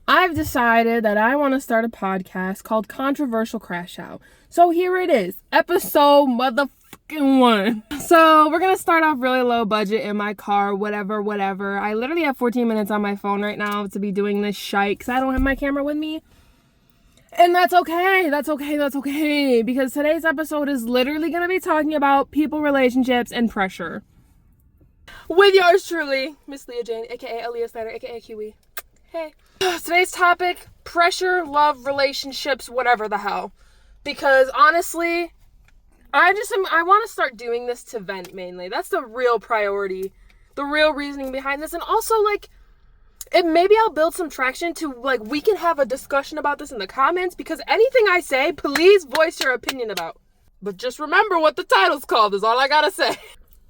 I've decided that I want to start a podcast called Controversial Crash Out. So here it is, episode motherfucking 1. So we're going to start off really low budget in my car, whatever. I literally have 14 minutes on my phone right now to be doing this shite because I don't have my camera with me. And that's okay, because today's episode is literally going to be talking about people, relationships, and pressure. With yours truly, Miss Leah Jane, aka Elias Snyder, aka Kiwi. Hey. Today's topic, pressure, love, relationships, whatever the hell. Because honestly, I want to start doing this to vent mainly. That's the real priority. The real reasoning behind this. And also, maybe I'll build some traction to, we can have a discussion about this in the comments. Because anything I say, please voice your opinion about. But just remember what the title's called is all I gotta say.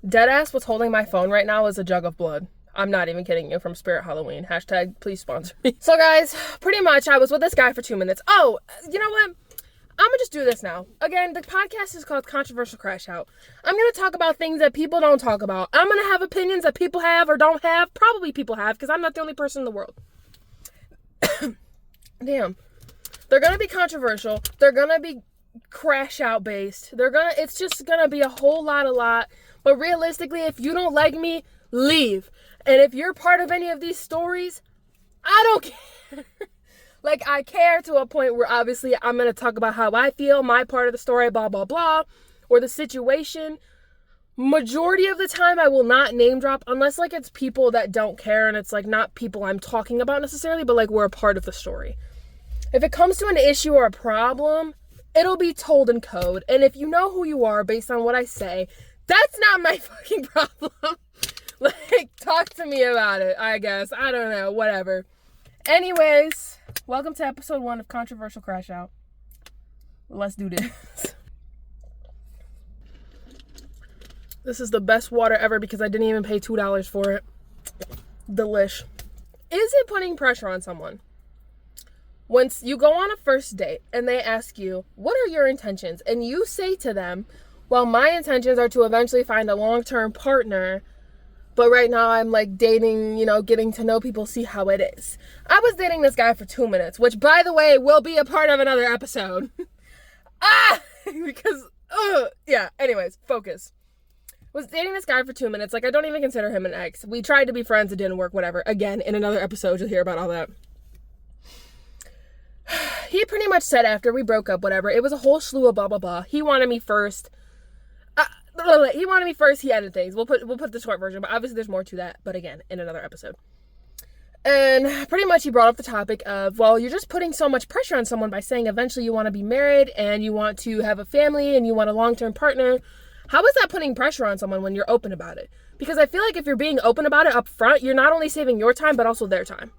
Deadass, what's holding my phone right now is a jug of blood. I'm not even kidding you, from Spirit Halloween. # please sponsor me. So guys, pretty much I was with this guy for 2 minutes. Oh, you know what? I'm gonna just do this now. Again, the podcast is called Controversial Crash Out. I'm gonna talk about things that people don't talk about. I'm gonna have opinions that people have or don't have. Probably people have, because I'm not the only person in the world. Damn. They're gonna be controversial. They're gonna be crash out based. It's just gonna be a whole lot. But realistically, if you don't like me, leave. And if you're part of any of these stories, I don't care. I care to a point where obviously I'm going to talk about how I feel, my part of the story, blah, blah, blah, or the situation. Majority of the time, I will not name drop unless it's people that don't care and it's not people I'm talking about necessarily, but we're a part of the story. If it comes to an issue or a problem, it'll be told in code. And if you know who you are based on what I say, that's not my fucking problem. Talk to me about it, I guess. I don't know, whatever. Anyways, welcome to episode 1 of Controversial Crash Out. Let's do this. This is the best water ever because I didn't even pay $2 for it. Delish. Is it putting pressure on someone? Once you go on a first date and they ask you, what are your intentions? And you say to them, well, my intentions are to eventually find a long-term partner, but right now I'm dating, getting to know people, see how it is. I was dating this guy for 2 minutes, which by the way, will be a part of another episode. Anyways, focus. Was dating this guy for 2 minutes. I don't even consider him an ex. We tried to be friends, it didn't work, whatever. Again, in another episode, you'll hear about all that. He pretty much said after we broke up, whatever, it was a whole slew of blah, blah, blah. He wanted me first. He added things. We'll put the short version, but obviously there's more to that. But again, in another episode. And pretty much he brought up the topic of, well, you're just putting so much pressure on someone by saying eventually you want to be married and you want to have a family and you want a long-term partner. How is that putting pressure on someone when you're open about it? Because I feel if you're being open about it up front, you're not only saving your time, but also their time.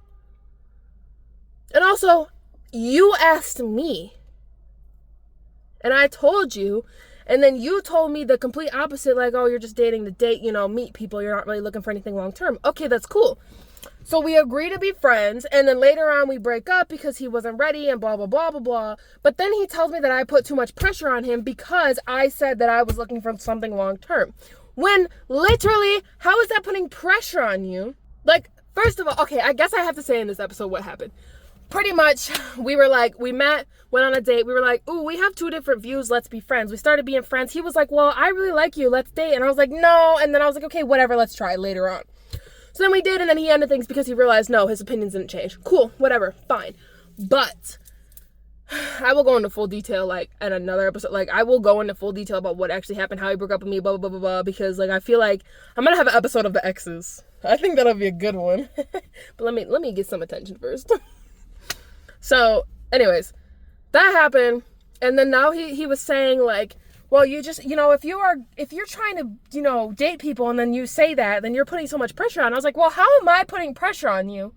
And also, you asked me. And I told you. And then you told me the complete opposite, oh, you're just dating to date, meet people. You're not really looking for anything long-term. Okay, that's cool. So we agree to be friends, and then later on we break up because he wasn't ready and blah, blah, blah, blah, blah. But then he tells me that I put too much pressure on him because I said that I was looking for something long-term. When literally, how is that putting pressure on you? First of all, okay, I guess I have to say in this episode what happened. Pretty much, we met, went on a date. We were ooh, we have 2 different views. Let's be friends. We started being friends. He was well, I really like you. Let's date. And I was no. And then I was okay, whatever. Let's try later on. So then we did. And then he ended things because he realized, no, his opinions didn't change. Cool. Whatever. Fine. But I will go into full detail, in another episode. I will go into full detail about what actually happened, how he broke up with me, blah, blah, blah, blah, blah. Because, I feel I'm going to have an episode of the exes. I think that'll be a good one. But let me get some attention first. So, anyways, that happened, and then now he was saying, well, you just, if you're trying to, date people, and then you say that, then you're putting so much pressure on. I was well, how am I putting pressure on you?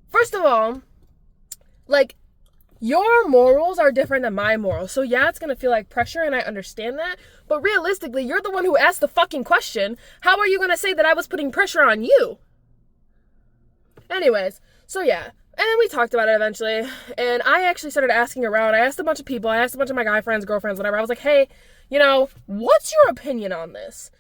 First of all, your morals are different than my morals, so yeah, it's gonna feel like pressure, and I understand that, but realistically, you're the one who asked the fucking question. How are you gonna say that I was putting pressure on you? Anyways, so yeah. And then we talked about it eventually, and I actually started asking around. I asked a bunch of people. I asked a bunch of my guy friends, girlfriends, whatever. I was hey, what's your opinion on this?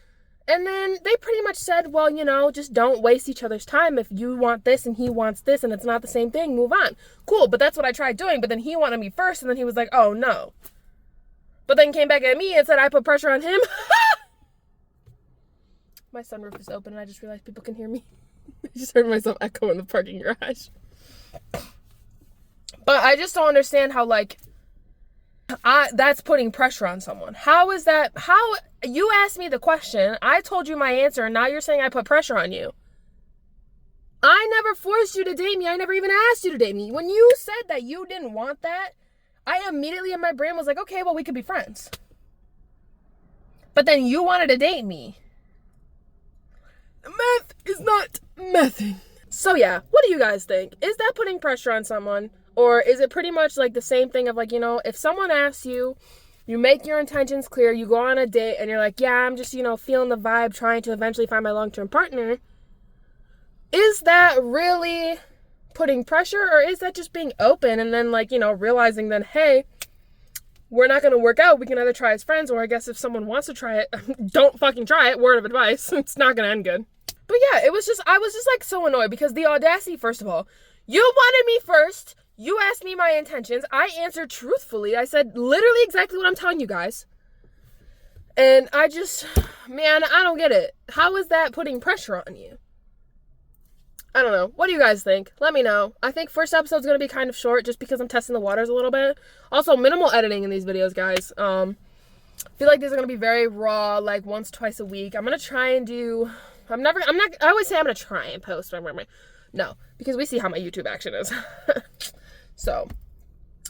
And then they pretty much said, well, just don't waste each other's time. If you want this and he wants this and it's not the same thing, move on. Cool, but that's what I tried doing. But then he wanted me first, and then he was like, oh, no. But then came back at me and said I put pressure on him. My sunroof is open, and I just realized people can hear me. I just heard myself echo in the parking garage. But I just don't understand how, that's putting pressure on someone. How is that? How you asked me the question, I told you my answer, and now you're saying I put pressure on you. I never forced you to date me. I never even asked you to date me. When you said that you didn't want that, I immediately in my brain was like, okay, well, we could be friends. But then you wanted to date me. Meth is not mething. So yeah, what do you guys think? Is that putting pressure on someone? Or is it pretty much like the same thing of if someone asks you, you make your intentions clear, you go on a date and you're like, yeah, I'm just, feeling the vibe, trying to eventually find my long-term partner. Is that really putting pressure, or is that just being open and then realizing that, hey, we're not going to work out. We can either try as friends, or I guess if someone wants to try it, don't fucking try it. Word of advice. It's not going to end good. But yeah, I was just so annoyed because the audacity, first of all, you wanted me first. You asked me my intentions. I answered truthfully. I said literally exactly what I'm telling you guys. And I don't get it. How is that putting pressure on you? I don't know. What do you guys think? Let me know. I think first episode's going to be kind of short just because I'm testing the waters a little bit. Also, minimal editing in these videos, guys. I feel like these are going to be very raw, once, twice a week. I'm going to try and do... I always say I'm going to try and post. No, because we see how my YouTube action is. So,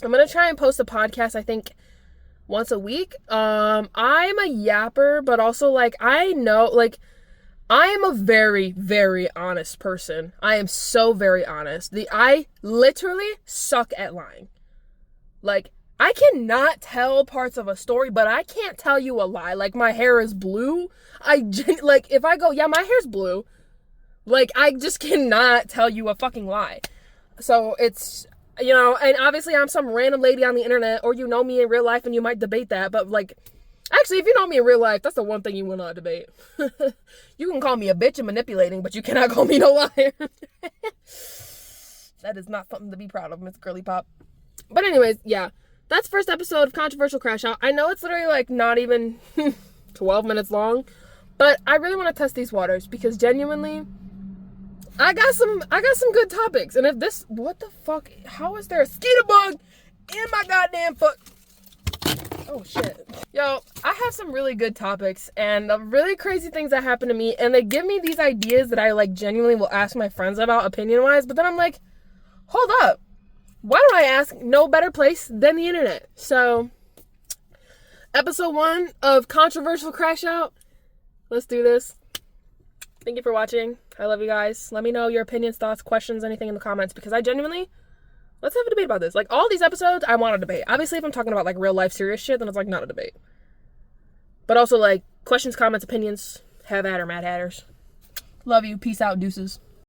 I'm going to try and post a podcast, I think, once a week. I'm a yapper, but also, I know, I am a very, very honest person. I am so very honest. I literally suck at lying. I cannot tell parts of a story, but I can't tell you a lie. My hair is blue. If I go, yeah, my hair's blue, I just cannot tell you a fucking lie. So it's, and obviously I'm some random lady on the internet, or me in real life and you might debate that, but actually, if you know me in real life, that's the one thing you will not debate. You can call me a bitch and manipulating, but you cannot call me no liar. That is not something to be proud of, Miss Girly Pop. But anyways, yeah. That's first episode of Controversial Crash Out. I know it's literally not even 12 minutes long, but I really want to test these waters because genuinely, I got some good topics. And if this, what the fuck? How is there a mosquito bug in my goddamn foot? Oh shit. Yo, I have some really good topics and really crazy things that happen to me, and they give me these ideas that I genuinely will ask my friends about opinion wise, but then I'm like, hold up. Why don't I ask no better place than the internet? So, episode 1 of Controversial Crash Out. Let's do this. Thank you for watching. I love you guys. Let me know your opinions, thoughts, questions, anything in the comments, because I genuinely, let's have a debate about this. All these episodes, I want a debate. Obviously, if I'm talking about real life serious shit, then it's not a debate. But also questions, comments, opinions, have at her, Mad Hatters. Love you. Peace out. Deuces.